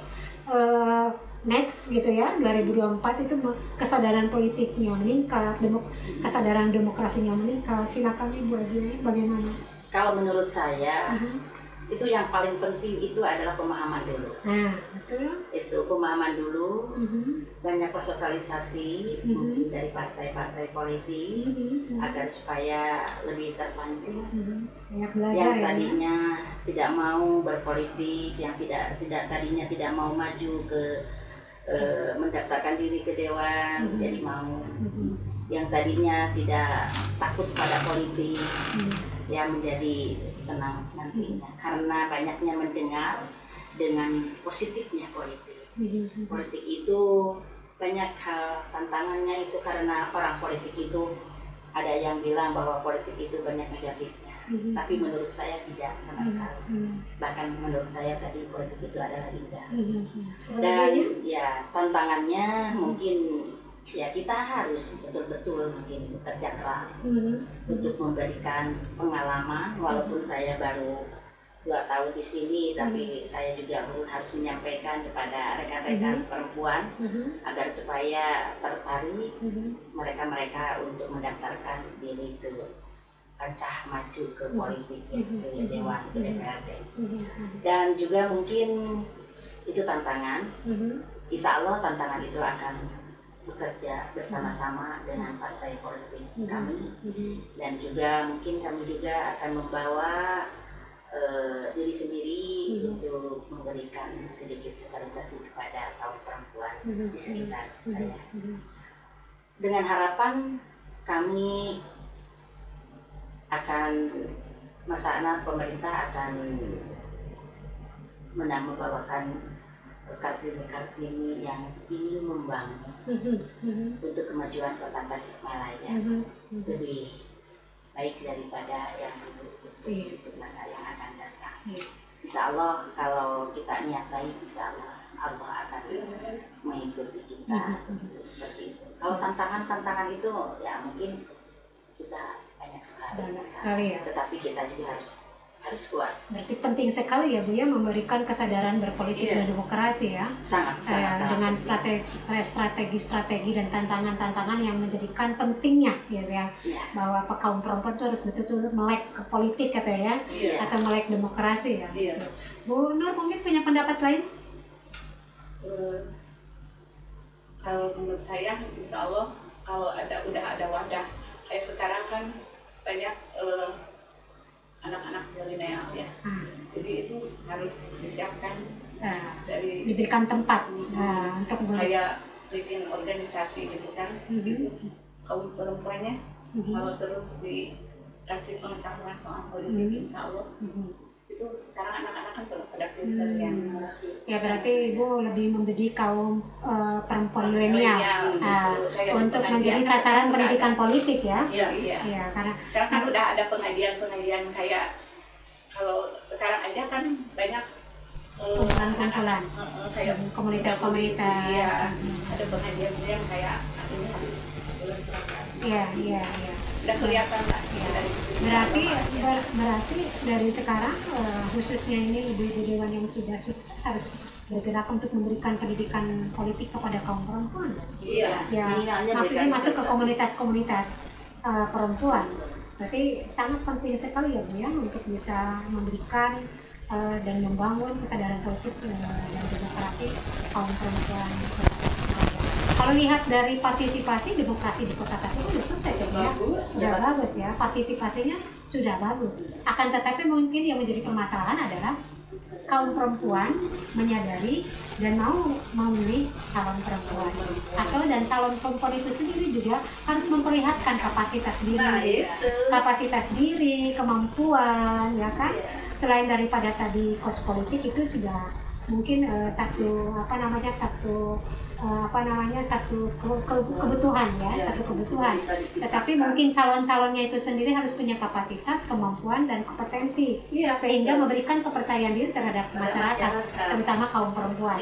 next gitu ya, 2024 itu kesadaran politiknya meningkat, kesadaran demokrasinya meningkat. Silakan Ibu Azmi, bagaimana? Kalau menurut saya itu yang paling penting itu adalah pemahaman dulu. Betul. Itu pemahaman dulu, banyak sosialisasi mungkin dari partai-partai politik agar supaya lebih terpancing. Banyak belajar yang tadinya tidak mau berpolitik, yang tadinya tidak mau maju ke mendaftarkan diri ke dewan, jadi mau. Yang tadinya tidak takut pada politik, yang menjadi senang nantinya karena banyaknya mendengar dengan positifnya politik. Politik itu banyak hal tantangannya itu karena orang politik itu ada yang bilang bahwa politik itu banyak negatifnya, tapi menurut saya tidak sama sekali. Bahkan menurut saya tadi politik itu adalah indah. Dan ya tantangannya mungkin ya kita harus betul-betul mungkin bekerja keras untuk memberikan pengalaman, walaupun saya baru 2 tahun di sini, tapi saya juga harus menyampaikan kepada rekan-rekan perempuan agar supaya tertarik mereka untuk mendaftarkan diri ke kancah maju ke politik ya, ke dewan, ke DPRD. Dan juga mungkin itu tantangan. Insya Allah tantangan itu akan bekerja bersama-sama dengan partai politik kami, dan juga mungkin kami juga akan membawa diri sendiri untuk memberikan sedikit sosialisasi kepada kaum perempuan di sekitar saya, dengan harapan kami akan pemerintah akan membawakan Kartini yang ingin membangun untuk kemajuan Kota Tasikmalaya lebih baik daripada yang dulu untuk masa yang akan datang. Insya Allah kalau kita niat baik, insya Allah Allah akan mengikuti kita seperti itu. Kalau tantangan itu ya mungkin kita banyak sekali ya. Tetapi kita juga harus harus kuat. Berarti penting sekali ya Bu ya memberikan kesadaran berpolitik dan demokrasi ya. Sangat dengan strategi dan tantangan-tantangan yang menjadikan pentingnya gitu ya. Bahwa kaum perempuan itu harus betul-betul melek ke politik katanya ya, atau melek demokrasi ya. Gitu. Bu Nur mungkin punya pendapat lain? Kalau menurut saya, insya Allah kalau udah ada wadah kayak sekarang kan banyak anak-anak milenial ya, jadi itu harus disiapkan diberikan tempat untuk kayak bikin organisasi gitu kan, gitu kaum perempuannya kalau terus dikasih pengetahuan soal politik, insya Allah itu sekarang anak-anak kan pada pintar ya. Berarti Ibu lebih mendidik kaum perempuan milenial untuk menjadi sasaran pendidikan politik ya. Iya. Karena sekarang kan udah ada pengajian kayak kalau sekarang aja kan banyak kumpulan kayak komunitas-komunitas. Iya, ada pengajian kayak ini harus bulan perasaan. Iya. Udah kelihatan lah dari sini. Berarti dari sekarang khususnya ini ibu-ibu dewan yang sudah sukses harus bergerak untuk memberikan pendidikan politik kepada kaum perempuan. Iya. Ya, maksudnya masuk ke komunitas-komunitas perempuan. Berarti sangat penting sekali ya Bu ya untuk bisa memberikan dan membangun kesadaran politik dan demokrasi kaum perempuan. Kalau lihat dari partisipasi demokrasi di Kota Tasik sudah sukses ya, sudah bagus ya, partisipasinya sudah bagus. Akan tetapi mungkin yang menjadi permasalahan adalah kaum perempuan menyadari dan mau memilih calon perempuan dan calon perempuan itu sendiri juga harus memperlihatkan kapasitas diri, kemampuan, ya kan? Selain daripada tadi kos politik itu sudah mungkin satu kebutuhan ya, satu kebutuhan. Tetapi mungkin calon-calonnya itu sendiri harus punya kapasitas, kemampuan dan kompetensi sehingga memberikan kepercayaan diri terhadap masyarakat, terutama kaum perempuan.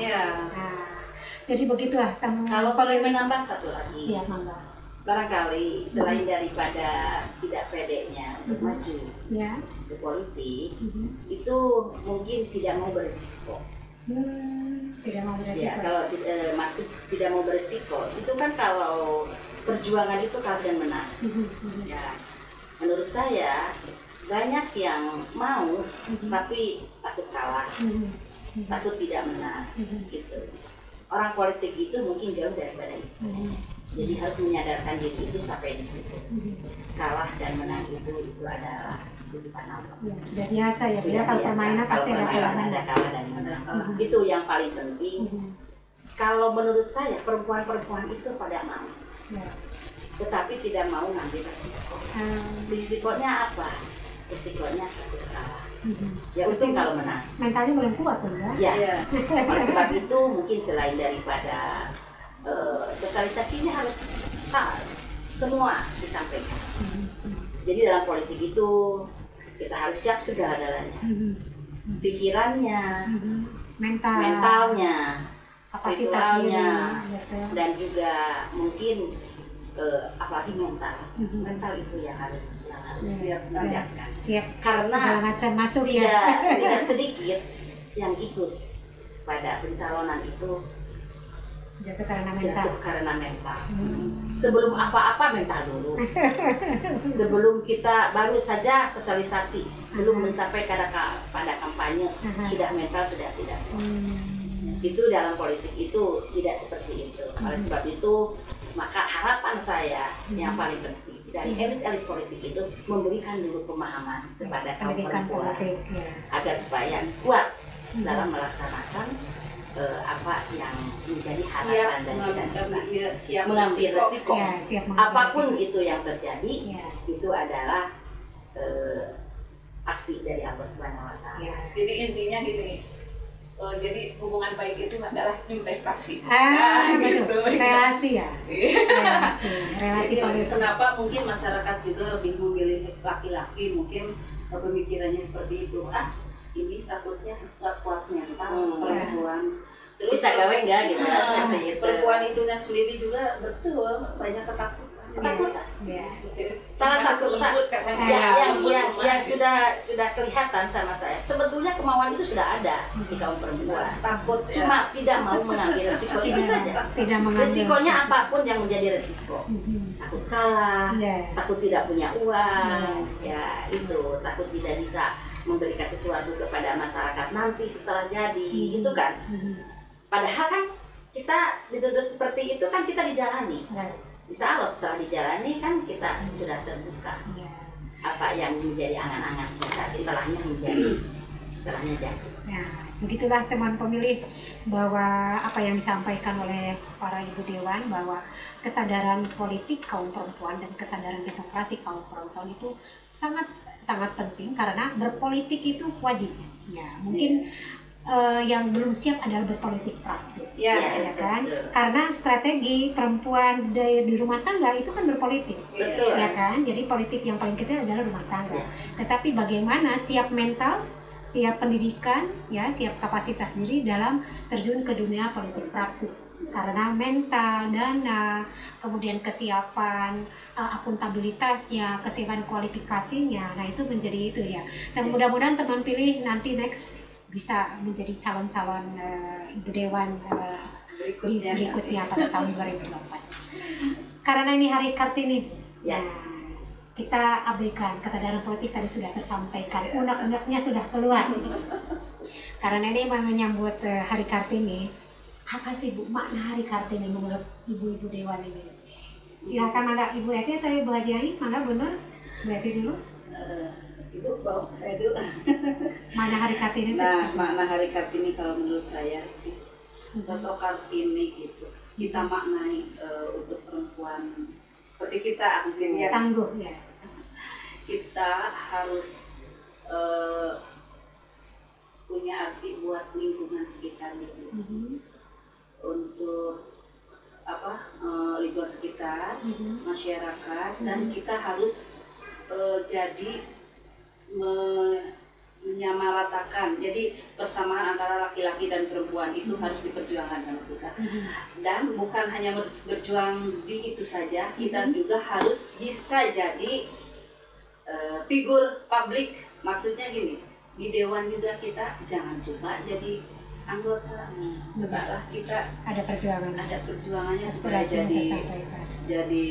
Jadi begitulah. Kalau boleh menambah satu lagi. Siap, Mangga. Barangkali selain daripada tidak pedenya untuk maju ke politik, itu mungkin tidak mau berisiko. Tidak mau beresiko. Ya, kalau maksud tidak mau beresiko itu kan kalau perjuangan itu kalah dan menang. Ya, menurut saya banyak yang mau tapi takut kalah, takut tidak menang, gitu. Orang politik itu mungkin jauh daripada itu. Jadi harus menyadarkan diri itu sampai di situ. Kalah dan menang itu adalah kehidupan Allah. Sudah biasa ya, kalau permainan pasti ada kalah dan menang. Itu yang paling penting. Kalau menurut saya perempuan-perempuan itu pada mau, tetapi tidak mau ngambil resiko. Risikonya apa? Risikonya takut kalah. Ya untung kalau menang. Mentalnya belum kuat tuh ya. Oleh sebab itu mungkin selain daripada sosialisasinya harus semua disampaikan. Jadi dalam politik itu kita harus siap segala-galanya, pikirannya, mentalnya, spiritualnya, dan juga mungkin apalagi mental itu yang harus disiapkan. Karena macam masuk tidak sedikit yang ikut pada pencalonan itu jatuh karena mental. Sebelum apa-apa mental dulu. Sebelum kita baru saja sosialisasi, belum mencapai pada kampanye, sudah mental sudah tidak. Itu dalam politik itu tidak seperti itu. Oleh sebab itu, maka harapan saya yang paling penting dari elit-elit politik itu memberikan dulu pemahaman kepada kaum perempuan agar supaya kuat dalam melaksanakan apa yang menjadi harapan dan cita-cita, siap mengambil resiko, apapun itu yang terjadi, itu adalah pasti dari Allah Subhanahu Wa Taala. Jadi intinya gini, jadi hubungan baik itu adalah investasi. Gitu. Relasi ya. Relasi politik. Kenapa mungkin masyarakat juga lebih memilih laki-laki, mungkin pemikirannya seperti itu. Ini takutnya nggak kuat mental perempuan. Terus bisa gawe nggak gitu. Perempuan itu sendiri juga betul banyak ketakutan. ketakutan. Ya. Salah satu yang sudah kelihatan sama saya, sebetulnya kemauan itu sudah ada di kaum perempuan. Takut Cuma tidak mau mengambil resiko itu saja. Tidak mengambil resikonya apapun yang menjadi resiko. Takut kalah, takut tidak punya uang, ya itu, takut tidak bisa memberikan sesuatu kepada masyarakat nanti setelah jadi, gitu kan. Padahal kan kita dituntut seperti itu kan kita dijalani. Insya Allah setelah dijalani kan kita sudah terbuka apa yang menjadi angan-angan kita setelahnya jadi. Ya, begitulah teman pemilih, bahwa apa yang disampaikan oleh para ibu dewan, bahwa kesadaran politik kaum perempuan dan kesadaran demokrasi kaum perempuan itu sangat penting, karena berpolitik itu wajib. Ya, mungkin yang belum siap adalah berpolitik praktis, ya kan? Karena strategi perempuan di rumah tangga itu kan berpolitik, ya kan? Jadi politik yang paling kecil adalah rumah tangga. Tetapi bagaimana siap mental, siap pendidikan, ya, siap kapasitas diri dalam terjun ke dunia politik praktis. Karena mental, dana, kemudian kesiapan, akuntabilitasnya, kesiapan kualifikasinya, nah itu menjadi itu ya. Dan mudah-mudahan teman pilih nanti next bisa menjadi calon-calon ibu dewan berikutnya pada tahun 2024. Karena ini Hari Kartini, kita abaikan kesadaran politik tadi sudah tersampaikan, unek-uneknya sudah keluar. Karena ini menyambut Hari Kartini, apa sih Bu makna Hari Kartini menurut ibu-ibu dewan ini? Silakan mangga Ibu Eti atau Ibu Haji Ai, mangga bener Bu Eti dulu. Ibu bawa saya dulu. Makna Hari Kartini itu? Makna Hari Kartini kalau menurut saya sih, sosok Kartini itu kita maknai untuk perempuan seperti kita mungkin ya, tangguh ya. Kita harus punya arti buat lingkungan sekitar itu. Untuk lingkungan sekitar, masyarakat, dan kita harus jadi menyamaratakan, jadi persamaan antara laki-laki dan perempuan itu harus diperjuangkan sama kita. Dan bukan hanya berjuang di itu saja, kita juga harus bisa jadi figur publik. Maksudnya gini, di dewan juga kita jangan cuma jadi anggota, cobalah kita ada perjuangannya supaya jadi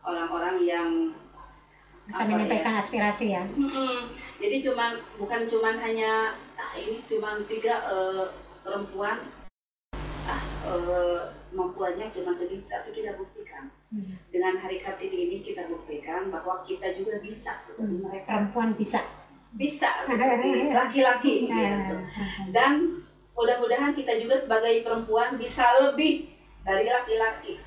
orang-orang yang bisa menyampaikan aspirasi ya. Jadi bukan cuman hanya ini cuma 3 perempuan mampuannya cuma segitu, tapi kita buktikan dengan Hari Kartini ini, kita buktikan bahwa kita juga bisa seperti mereka. Perempuan bisa seperti laki-laki gitu. Dan mudah-mudahan kita juga sebagai perempuan bisa lebih dari laki-laki.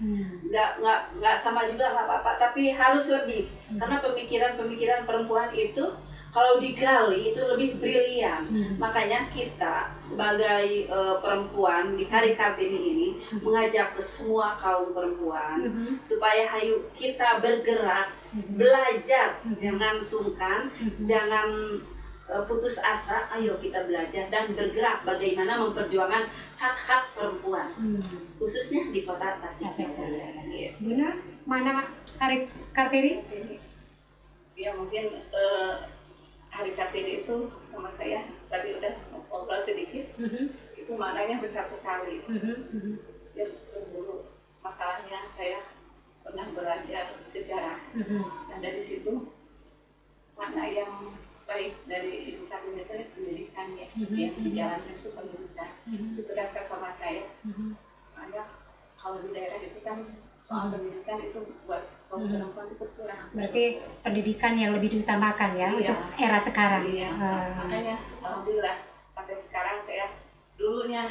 Nggak sama juga nggak apa-apa, tapi harus lebih, karena pemikiran perempuan itu kalau digali itu lebih brilian. Makanya kita sebagai perempuan di Hari Kartini ini mengajak ke semua kaum perempuan supaya hayu kita bergerak, belajar, jangan sungkan, jangan putus asa, ayo kita belajar dan bergerak bagaimana memperjuangkan hak-hak perempuan, khususnya di kota Tasikmalaya. Benar? Mana Hari Kartini? Ya mungkin Hari Kartini itu sama saya tadi udah ngobrol sedikit, itu maknanya besar sekali. Ya, dulu masalahnya saya pernah belajar sejarah, dan dari situ makna yang baik dari Ibu Kartini itu pendidikan ya, yang dijalankan itu pendidikan. Itu tegaskan sama saya. Soalnya kalau di daerah itu kan soal pendidikan itu buat kaum perempuan itu kurang. Berarti pendidikan yang lebih diutamakan ya untuk era sekarang. Iya. Makanya alhamdulillah sampai sekarang saya dulunya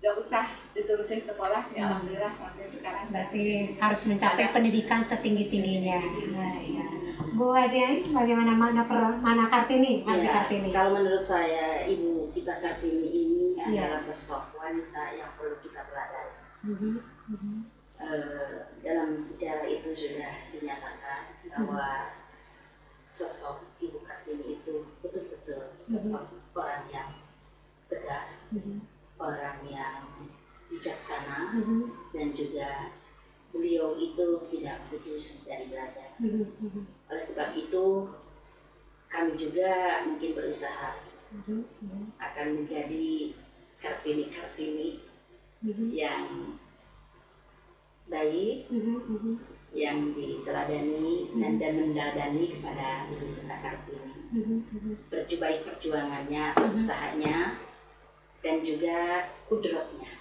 gak usah diterusin sekolah, ya alhamdulillah sampai sekarang. Berarti harus mencapai pendidikan setinggi-tingginya. Bu Haji Ai, bagaimana makna Kartini? Kartini. Kalau menurut saya, Ibu kita Kartini ini adalah sosok wanita yang perlu kita teladani. Dalam sejarah itu sudah dinyatakan bahwa sosok Ibu Kartini itu betul-betul sosok orang yang tegas, orang yang bijaksana, dan juga beliau itu tidak putus dari belajar. Oleh sebab itu kami juga mungkin berusaha akan menjadi Kartini-Kartini yang baik, yang diteladani dan mendadani kepada Ibu Teta Kartini. Berjubai perjuangannya, usahanya, dan juga kudrotnya.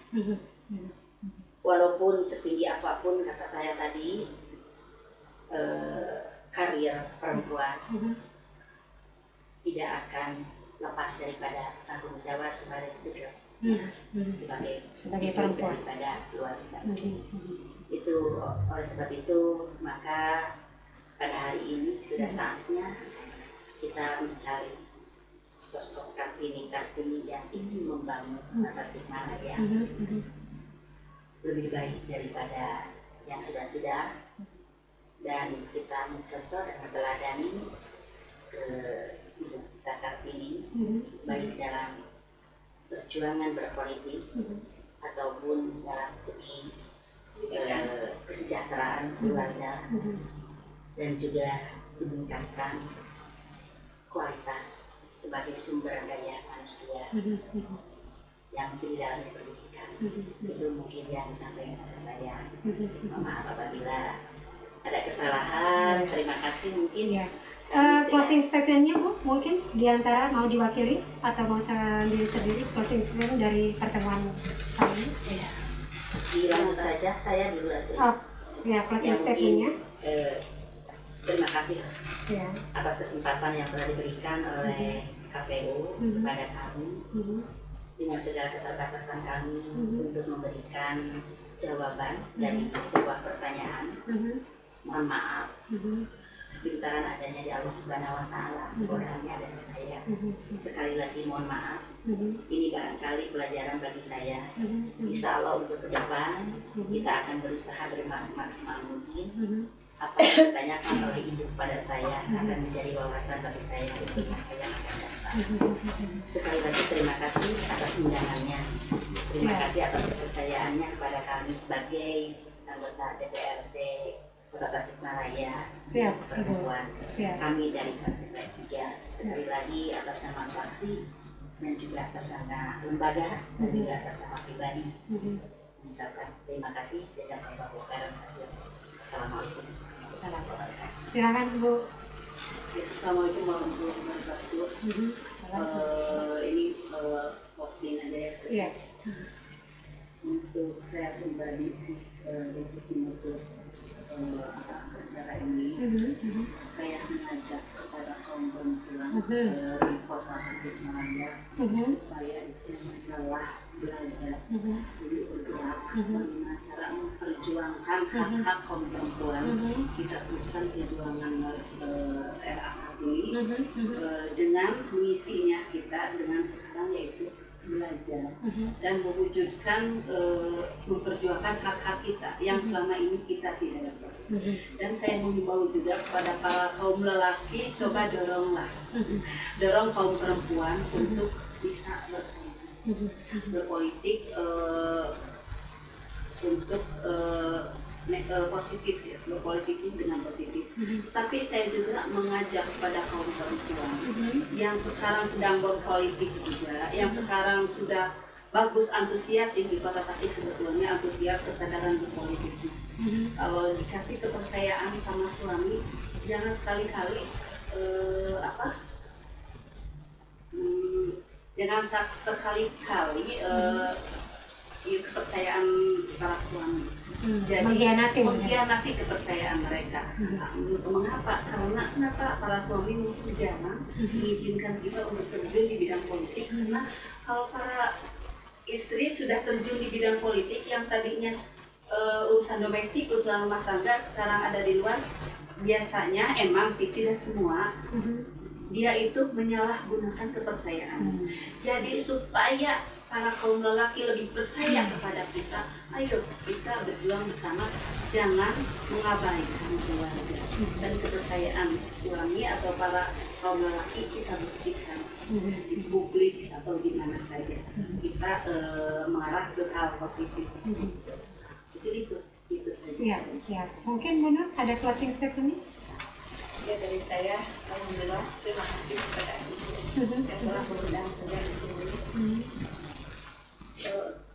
Walaupun setinggi apapun kata saya tadi, karir perempuan tidak akan lepas daripada tanggung jawab sebagai kudrot, sebagai perempuan daripada keluarga. Itu oleh sebab itu maka pada hari ini sudah saatnya kita mencari sosok Kartini-Kartini yang ingin membangun Tasikmalaya lebih baik daripada yang sudah-sudah, dan kita mencontoh dan meneladani ke Ibu Teta Kartini baik dalam perjuangan berpolitik ataupun dalam segi kesejahteraan keluarga, dan juga meningkatkan kualitas sebagai sumber daya manusia yang di dalamnya pendidikan. Itu mungkin yang disampaikan kepada saya. Maaf apabila ada kesalahan, terima kasih mungkin. Closing statement-nya Bu, mungkin diantara mau diwakili atau mau sendiri closing statement dari pertemuan kali ini? Langsung saja saya dulu aja. Oh, ya, closing statement-nya. Terima kasih atas kesempatan yang telah diberikan oleh KPU kepada kami dengan segala keterbatasan kami untuk memberikan jawaban dari sebuah pertanyaan. Mohon maaf, kepintaran adanya di Allah Subhanahu wa Ta'ala, kurangnya ada saya. Sekali lagi mohon maaf. Ini barangkali pelajaran bagi saya. Insya Allah untuk ke depan kita akan berusaha bermaksimal mungkin. Apa yang ditanyakan oleh Ibu kepada saya akan menjadi wawasan bagi saya untuk apa yang akan datang. Sekali lagi terima kasih atas undangannya. Terima kasih atas kepercayaannya kepada kami sebagai anggota DPRD Kota Tasikmalaya perempuan. Kami dari Fraksi P3 sekali lagi atas nama fraksi dan juga atas nama lembaga dan juga atas nama pribadi mengucapkan terima kasih. Jazakallahu khairan. Assalamualaikum. Silakan Bu. Assalamualaikum warahmatullahi wabarakatuh. Ini posting aja ya. Iya. Untuk saya pribadi sih untuk acara ini saya mengajak kepada kaum perempuan di Kota Tasikmalaya supaya jangan lelah belajar. Jadi untuk bagaimana cara memperjuangkan hak-hak kaum perempuan, kita teruskan perjuangan RA ini dengan misinya kita dengan sekarang yaitu belajar dan mewujudkan memperjuangkan hak-hak kita yang selama ini kita tidak dapat. Dan saya mengimbau juga kepada para kaum lelaki, coba dorong kaum perempuan untuk bisa berpolitik untuk positif ya, berpolitik dengan positif. Tapi saya juga mengajak kepada kaum perempuan yang sekarang sedang berpolitik juga, yang sekarang sudah bagus antusias di Kota Tasik, sebetulnya antusias kesadaran berpolitik. Kalau dikasih kepercayaan sama suami, jangan sekali-kali jangan sekali-kali kepercayaan para suami. Jadi mengkhianati kepercayaan mereka. Mengapa? Karena kenapa para suami jarang mengizinkan kita untuk terjun di bidang politik? Karena kalau para istri sudah terjun di bidang politik yang tadinya urusan domestik, urusan rumah tangga, sekarang ada di luar, biasanya emang sih tidak semua. Dia itu menyalahgunakan kepercayaan. Jadi supaya para kaum lelaki lebih percaya kepada kita, ayo kita berjuang bersama, jangan mengabaikan keluarga dan kepercayaan suami atau para kaum lelaki. Kita buktikan di publik atau di mana saja kita mengarah ke hal positif. Itu Itu saja. Siap. Mungkin Bu Nur ada closing statement? Ya, dari saya, alhamdulillah terima kasih kepada Ibu yang telah mengundang saya di sini.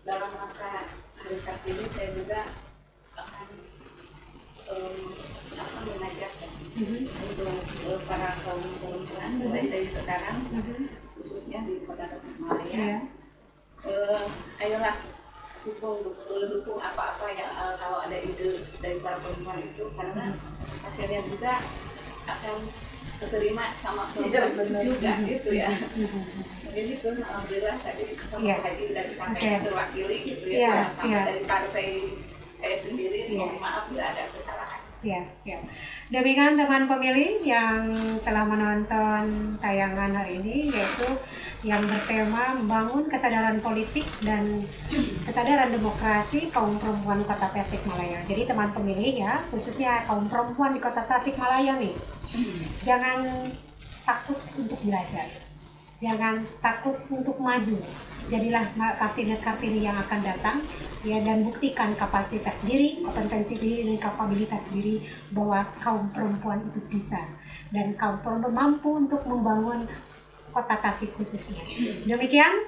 Dalam rangka Hari Kartini saya juga akan mengajak untuk para kaum perempuan mulai dari sekarang, khususnya di Kota Tasikmalaya. Ayolah dukung apa-apa yang kalau ada ide dari para perempuan itu, karena hasilnya juga akan diterima sama perempuan itu juga gitu ya. Jadi itu alhamdulillah tadi sama Haji udah disampaikan terwakili gitu ya, sama dari partai saya sendiri. Mohon maaf bila ada kesalahan. Siap. Demikian teman pemilih yang telah menonton tayangan hari ini, yaitu yang bertema membangun kesadaran politik dan kesadaran demokrasi kaum perempuan Kota Tasikmalaya. Jadi teman pemilih ya, khususnya kaum perempuan di Kota Tasikmalaya nih, jangan takut untuk belajar, jangan takut untuk maju. Jadilah Kartini yang akan datang ya, dan buktikan kapasitas diri, kompetensi diri, dan kapabilitas diri bahwa kaum perempuan itu bisa, dan kaum perempuan mampu untuk membangun Kota Tasik khususnya. Demikian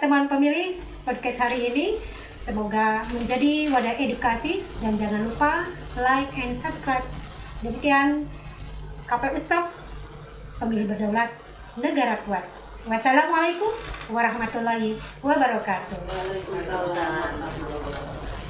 teman pemilih podcast hari ini, semoga menjadi wadah edukasi, dan jangan lupa like and subscribe. Demikian KPU Stop, Pemilih Berdaulat, Negara Kuat. Wassalamualaikum warahmatullahi wabarakatuh. Waalaikumsalam warahmatullahi wabarakatuh.